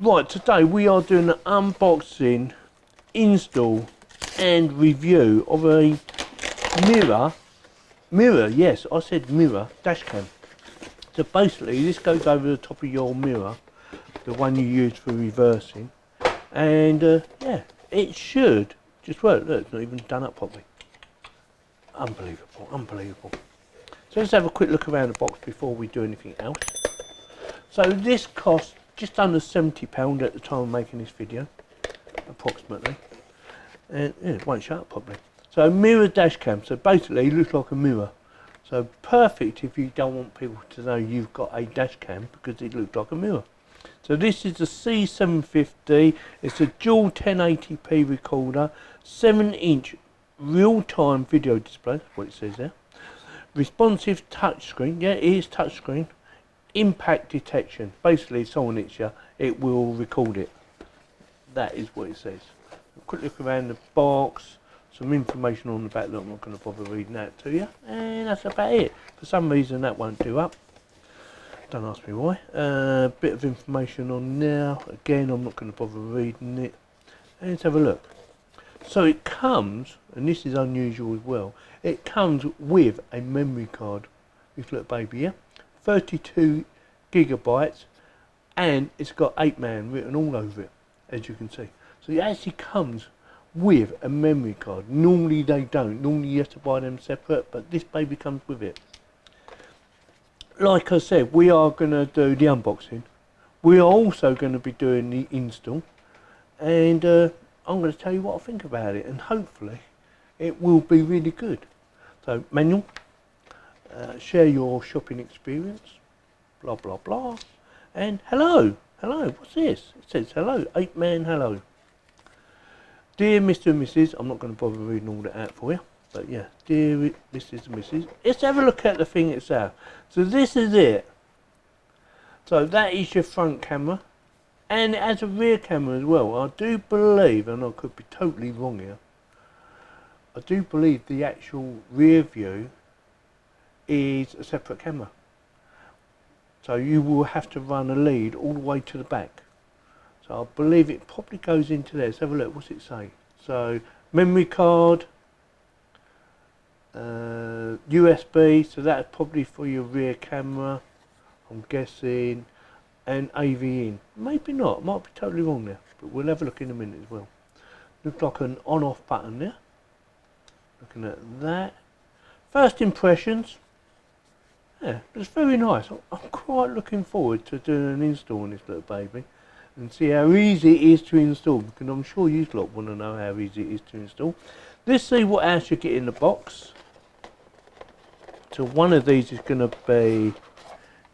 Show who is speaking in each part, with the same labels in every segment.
Speaker 1: Right, today we are doing an unboxing, install and review of a mirror, yes, I said mirror, dash cam. So basically this goes over the top of your mirror, the one you use for reversing, and yeah, it should just work. Look, it's not even done up properly. Unbelievable, unbelievable. So let's have a quick look around the box before we do anything else. So this cost just under £70 at the time of making this video, approximately, and yeah, it won't shut up properly. So mirror dash cam, so basically it looks like a mirror. So perfect if you don't want people to know you've got a dash cam because it looks like a mirror. So this is the C750, it's a dual 1080p recorder, 7-inch real-time video display, that's what it says there. Responsive touchscreen, yeah it is touchscreen. Impact detection, basically if someone hits you, it will record it. That is what it says. A quick look around the box, some information on the back that I'm not going to bother reading that to you, and that's about it. For some reason that won't do up, don't ask me why. Bit of information on now, again I'm not going to bother reading it, and let's have a look. So it comes, and this is unusual as well, it comes with a memory card, this little baby here. 32 gigabytes, and it's got APEMAN written all over it, as you can see. So it actually comes with a memory card. Normally they don't. Normally you have to buy them separate, but this baby comes with it. Like I said, we are going to do the unboxing. We are also going to be doing the install, and I'm going to tell you what I think about it, and hopefully it will be really good. So manual. Share your shopping experience, blah blah blah, and hello, what's this? It says hello, APEMAN hello. Dear Mr. and Mrs, I'm not going to bother reading all that out for you, but yeah, dear Mrs. and Mrs, let's have a look at the thing itself. So this is it. So that is your front camera, and it has a rear camera as well. I do believe, and I could be totally wrong here, I do believe the actual rear view is a separate camera, so you will have to run a lead all the way to the back. So I believe it probably goes into there. Let's have a look, what's it say? So memory card, USB, so that's probably for your rear camera I'm guessing, and AV in. Maybe not, might be totally wrong there, but we'll have a look in a minute as well. Looks like an on off button there, looking at that. First impressions, yeah, it's very nice. I'm quite looking forward to doing an install on this little baby and see how easy it is to install, because I'm sure you lot want to know how easy it is to install. Let's see what else you get in the box. So one of these is going to be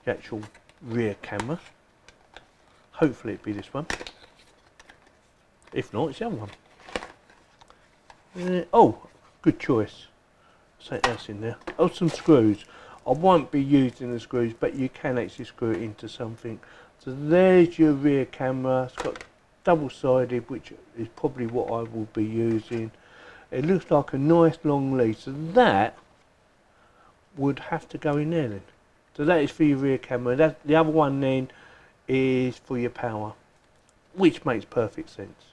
Speaker 1: the actual rear camera. Hopefully it'll be this one. If not, it's the other one. Oh, good choice. Something else in there. Oh, some screws. I won't be using the screws, but you can actually screw it into something. So there's your rear camera. It's got double-sided, which is probably what I will be using. It looks like a nice long lead, so that would have to go in there then. So that is for your rear camera. The other one then is for your power, which makes perfect sense.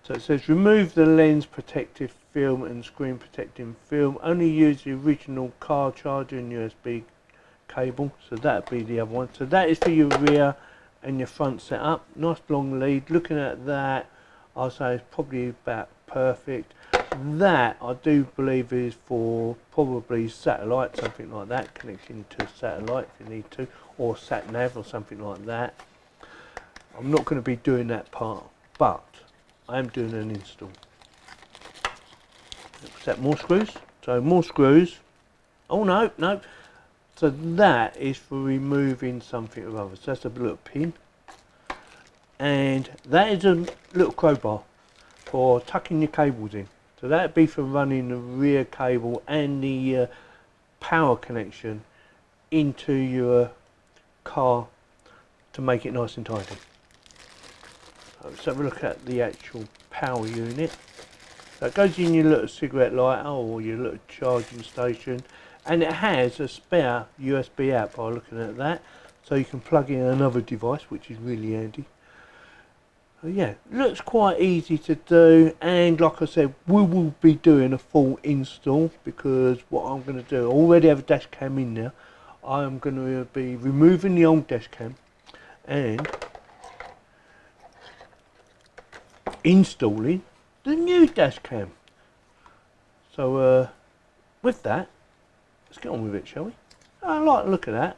Speaker 1: So it says remove the lens protective film and screen protecting film. Only use the original car charger and USB cable. So that would be the other one. So that is for your rear and your front setup. Nice long lead. Looking at that, I'll say it's probably about perfect. That I do believe is for probably satellite, something like that. Connection to satellite if you need to, or sat nav or something like that. I'm not going to be doing that part, but I am doing an install. Is that more screws? So more screws. Oh no, no. So that is for removing something or other. So that's a little pin. And that is a little crowbar for tucking your cables in. So that would be for running the rear cable and the power connection into your car to make it nice and tidy. So let's have a look at the actual power unit. So it goes in your little cigarette lighter or your little charging station, and it has a spare USB out by looking at that, so you can plug in another device, which is really handy. So yeah, looks quite easy to do, and like I said, we will be doing a full install, because what I'm going to do, I already have a dash cam in there. I am going to be removing the old dash cam and installing the new dash cam. So with that, let's get on with it, shall we? I like the look of that.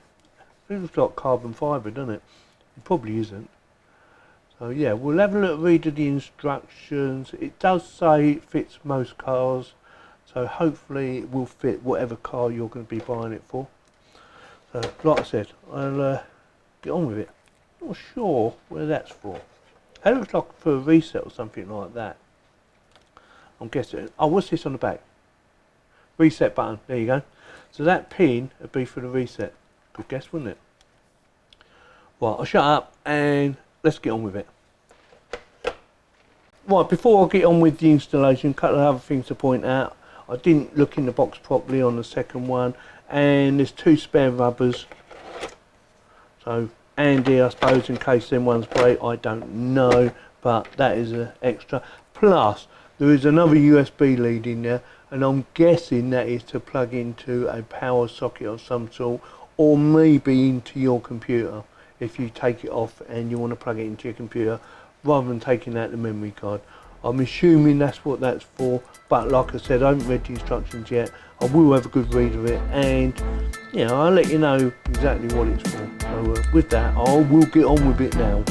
Speaker 1: It looks like carbon fibre, doesn't it? It probably isn't. So yeah, we'll have a little read of the instructions. It does say it fits most cars, so hopefully it will fit whatever car you're going to be buying it for. So like I said, I'll get on with it. Not sure where that's for. It looks like for a reset or something like that. I'm guessing. Oh, what's this on the back? Reset button. There you go. So that pin would be for the reset. Good guess, wouldn't it? Right, I'll shut up and let's get on with it. Right, before I get on with the installation, a couple of other things to point out. I didn't look in the box properly on the second one, and there's 2 spare rubbers. So handy, I suppose, in case them ones break. I don't know, but that is an extra. Plus, there is another USB lead in there, and I'm guessing that is to plug into a power socket of some sort, or maybe into your computer if you take it off and you want to plug it into your computer rather than taking out the memory card. I'm assuming that's what that's for, but like I said, I haven't read the instructions yet. I will have a good read of it, and you know, I'll let you know exactly what it's for. So with that, I will get on with it now.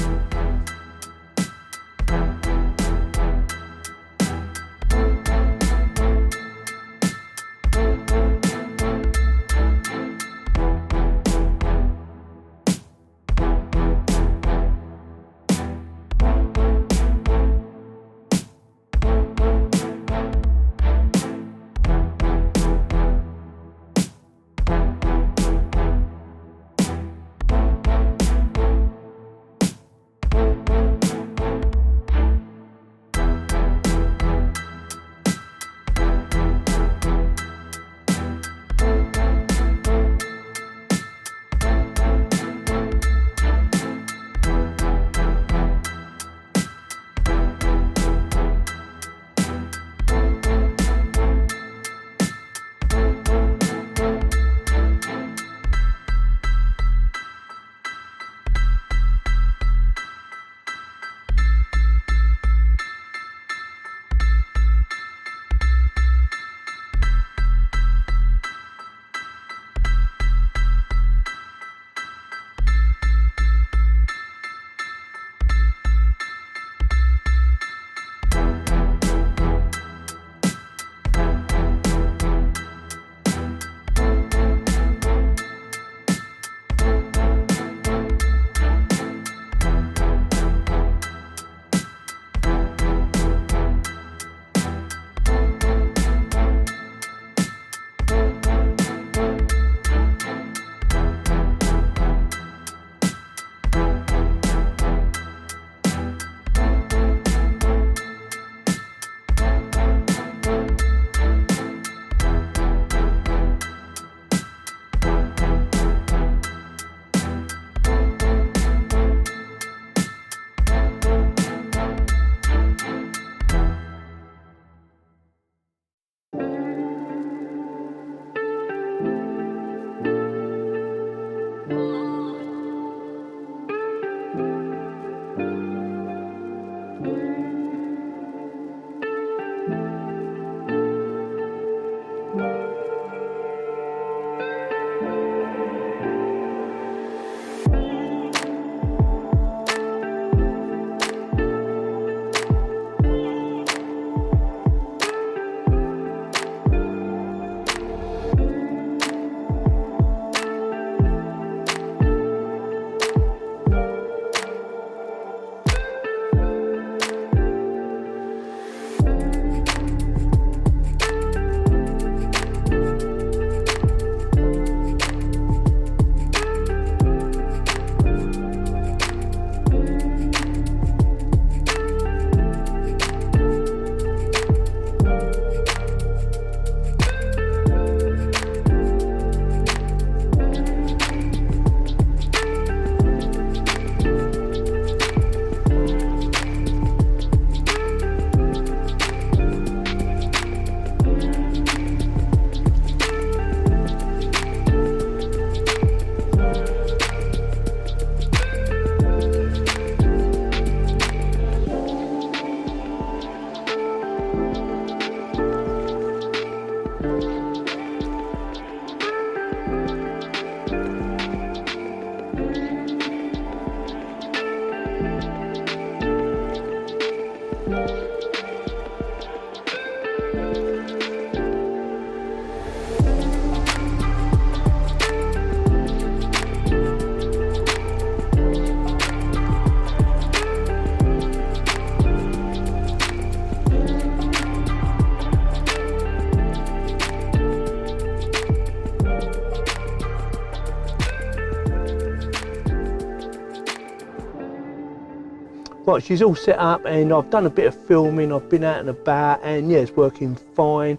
Speaker 1: Right, she's all set up and I've done a bit of filming, I've been out and about, and yeah, it's working fine.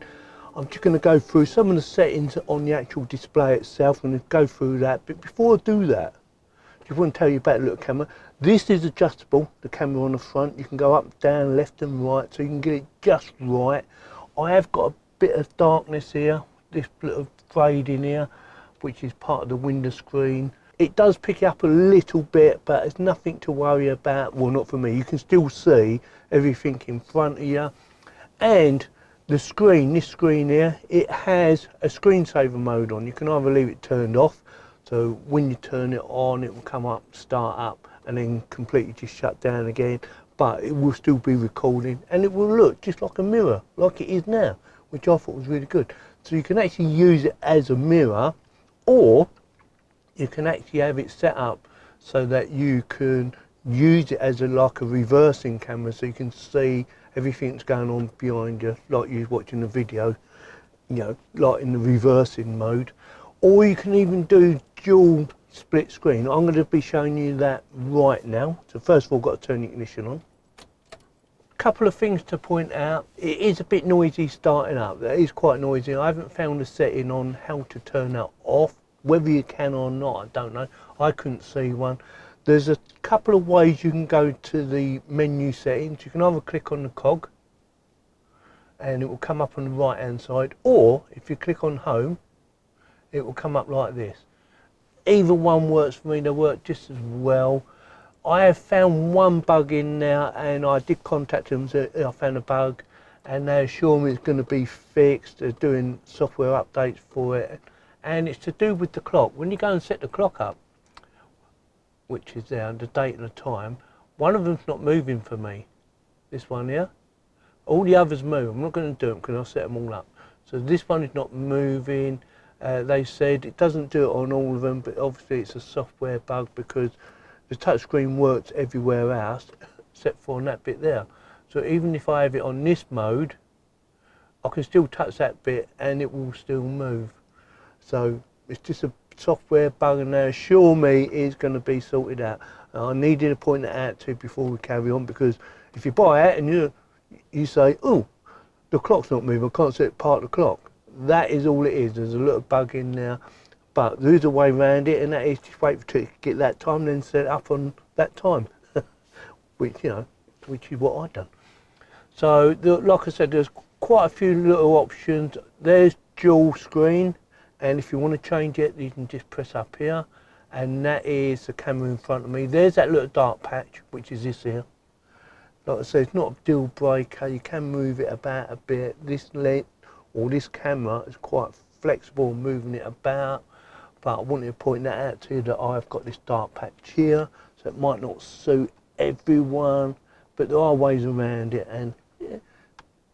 Speaker 1: I'm just going to go through some of the settings on the actual display itself. I'm going to go through that, but before I do that, I just want to tell you about the little camera. This is adjustable, the camera on the front. You can go up, down, left and right, so you can get it just right. I have got a bit of darkness here, this little fade in here, which is part of the window screen. It does pick up a little bit, but it's nothing to worry about. Well, not for me. You can still see everything in front of you. And the screen, this screen here, it has a screensaver mode on. You can either leave it turned off, so when you turn it on, it will come up, start up, and then completely just shut down again. But it will still be recording, and it will look just like a mirror, like it is now, which I thought was really good. So you can actually use it as a mirror, or you can actually have it set up so that you can use it as like a reversing camera, so you can see everything that's going on behind you, like you're watching the video, you know, like in the reversing mode. Or you can even do dual split screen. I'm going to be showing you that right now. So first of all, I've got to turn the ignition on. Couple of things to point out. It is a bit noisy starting up. That is quite noisy. I haven't found a setting on how to turn that off. Whether you can or not, I don't know. I couldn't see one. There's a couple of ways you can go to the menu settings. You can either click on the cog and it will come up on the right hand side, or if you click on home, it will come up like this. Either one works for me. They work just as well. I have found one bug in there, and I did contact them, so I found a bug, and they assure me it's going to be fixed. They're doing software updates for it, and it's to do with the clock. When you go and set the clock up, which is there, the date and the time, one of them's not moving for me. This one here. All the others move. I'm not going to do them because I'll set them all up. So this one is not moving. They said it doesn't do it on all of them, but obviously it's a software bug because the touchscreen works everywhere else except for on that bit there. So even if I have it on this mode, I can still touch that bit and it will still move. So it's just a software bug, and they assure me it's going to be sorted out. I needed to point that out to you before we carry on, because if you buy it and you say, oh, the clock's not moving, I can't set part of the clock. That is all it is. There's a little bug in there, but there is a way around it, and that is just wait to get that time, then set it up on that time, which which is what I've done. So like I said, there's quite a few little options. There's dual screen, and if you want to change it, you can just press up here, and that is the camera in front of me. There's that little dark patch, which is this here. Like I said, it's not a deal breaker. You can move it about a bit. This lens or this camera is quite flexible in moving it about, but I wanted to point that out to you, that I've got this dark patch here, so it might not suit everyone, but there are ways around it, and yeah,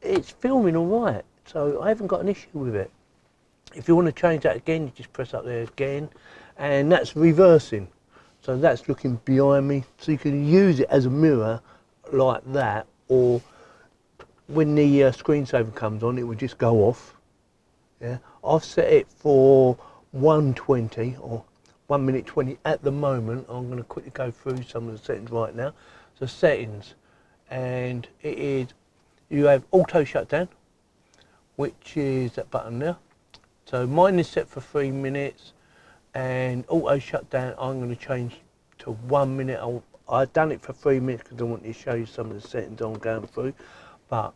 Speaker 1: it's filming all right, so I haven't got an issue with it. If you want to change that again, you just press up there again, and that's reversing. So that's looking behind me, so you can use it as a mirror like that, or when the screensaver comes on, it will just go off. Yeah, I've set it for 1:20 or 1 minute 20 at the moment. I'm going to quickly go through some of the settings right now. So settings, and it is, you have auto shutdown, which is that button there. So mine is set for 3 minutes, and auto shutdown I'm going to change to 1 minute. I've done it for 3 minutes because I wanted to show you some of the settings I'm going through, but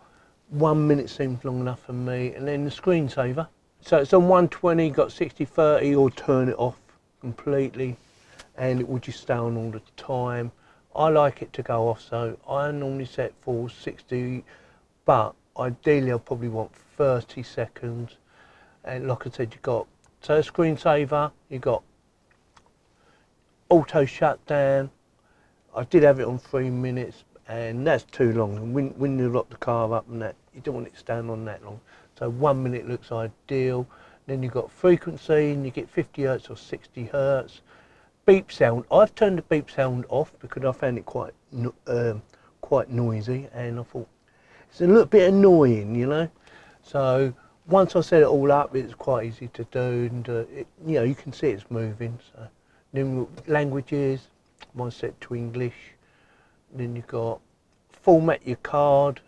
Speaker 1: 1 minute seems long enough for me. And then the screensaver, so it's on 120, got 60/30, or turn it off completely, and it will just stay on all the time. I like it to go off, so I normally set for 60, but ideally I probably want 30 seconds. And like I said, you got, so screensaver, you got auto shutdown. I did have it on 3 minutes, and that's too long. And when you lock the car up and that, you don't want it to stand on that long. So 1 minute looks ideal. Then you've got frequency, and you get 50 hertz or 60 hertz. Beep sound, I've turned the beep sound off because I found it quite noisy, and I thought it's a little bit annoying, you know. So once I set it all up, it's quite easy to do, and you can see it's moving. So then languages, mine's set to English. then you've got format your card.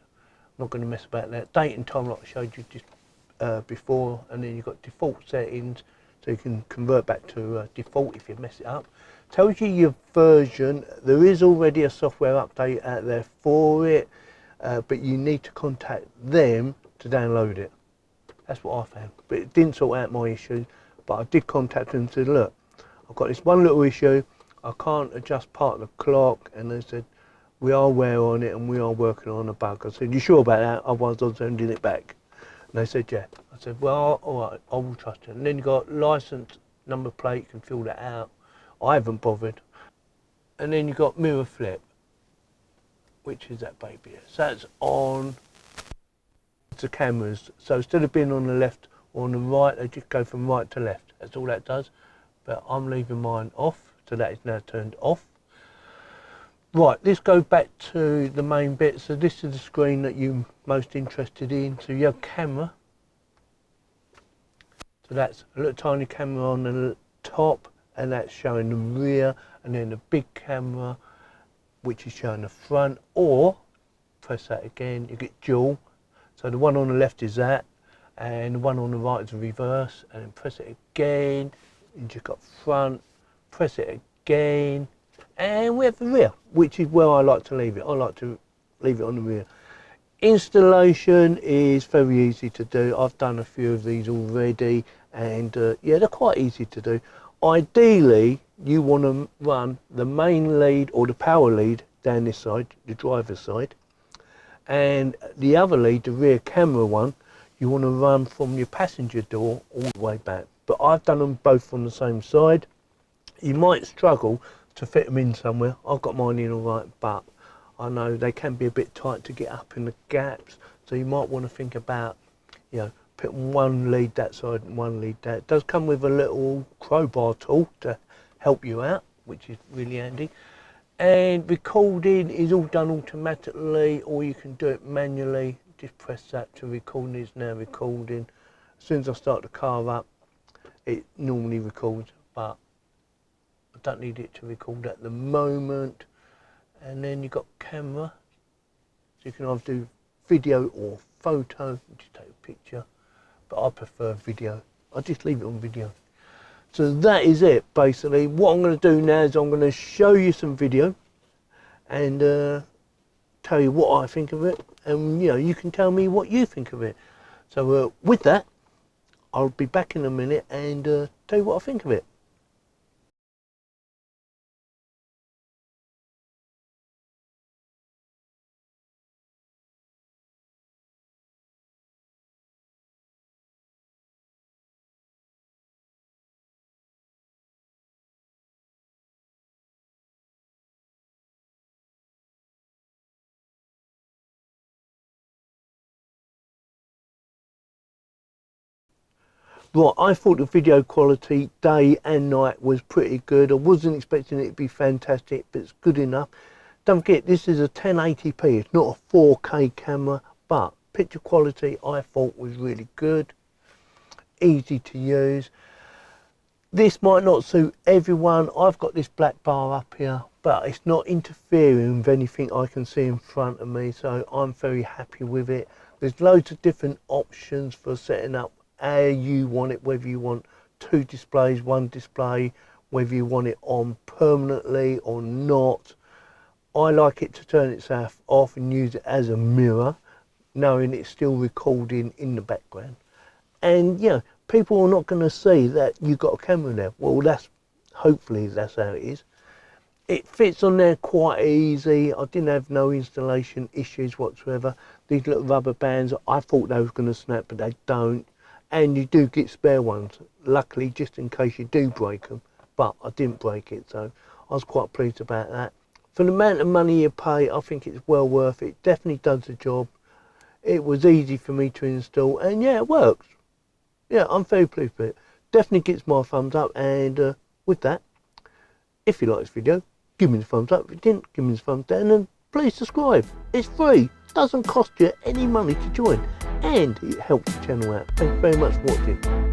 Speaker 1: I'm not going to mess about that. Date and time like I showed you just before, and then you've got default settings, so you can convert back to default if you mess it up. Tells you your version. There is already a software update out there for it, but you need to contact them to download it. That's what I found, but it didn't sort out my issue. But I did contact them and said, look, I've got this one little issue, I can't adjust part of the clock, and they said, we are aware on it and we are working on a bug. I said, you sure about that? Otherwise I'm sending it back. And they said, yeah. I said, well, all right, I will trust you. And then you got license number plate, you can fill that out. I haven't bothered. And then you got mirror flip, which is that baby. So that's on the cameras. So instead of being on the left or on the right, they just go from right to left. That's all that does. But I'm leaving mine off, so that is now turned off. Right, let's go back to the main bit. So this is the screen that you're most interested in. So you have camera. So that's a little tiny camera on the top, and that's showing the rear, and then the big camera, which is showing the front. Or press that again, you get dual. So the one on the left is that, and the one on the right is the reverse. And then press it again, you just got front. Press it again, and we have the rear, which is where I like to leave it. I like to leave it on the rear. Installation is very easy to do. I've done a few of these already, and yeah, they're quite easy to do. Ideally, you want to run the main lead or the power lead down this side, the driver's side, and the other lead, the rear camera one, you want to run from your passenger door all the way back. But I've done them both on the same side. You might struggle to fit them in somewhere. I've got mine in all right, but I know they can be a bit tight to get up in the gaps. So you might want to think about, you know, putting one lead that side and one lead that. It does come with a little crowbar tool to help you out, which is really handy. And recording is all done automatically, or you can do it manually. Just press that to record. It's now recording. As soon as I start the car up, it normally records, but I don't need it to record at the moment. And then you've got camera, so you can either do video or photo. Just take a picture, but I prefer video. I just leave it on video. So that is it, basically. What I'm going to do now is I'm going to show you some video and tell you what I think of it, and you know, you can tell me what you think of it. So with that, I'll be back in a minute and tell you what I think of it. Right, I thought the video quality day and night was pretty good. I wasn't expecting it to be fantastic, but it's good enough. Don't forget, this is a 1080p, it's not a 4K camera, but picture quality I thought was really good, easy to use. This might not suit everyone. I've got this black bar up here, but it's not interfering with anything I can see in front of me, so I'm very happy with it. There's loads of different options for setting up how you want it, whether you want two displays, one display, whether you want it on permanently or not. I like it to turn itself off and use it as a mirror, knowing it's still recording in the background. And you know, people are not going to see that you've got a camera there. Well, hopefully that's how it is. It fits on there quite easy. I didn't have no installation issues whatsoever. These little rubber bands, I thought they were going to snap, but they don't. And you do get spare ones, luckily, just in case you do break them. But I didn't break it, so I was quite pleased about that. For the amount of money you pay, I think it's well worth it. Definitely does the job. It was easy for me to install, and yeah, it works. Yeah, I'm very pleased with it. Definitely gets my thumbs up, and with that, if you like this video, give me the thumbs up. If you didn't, give me the thumbs down, and please subscribe. It's free. Doesn't cost you any money to join, and it helps the channel out. Thank you very much for watching.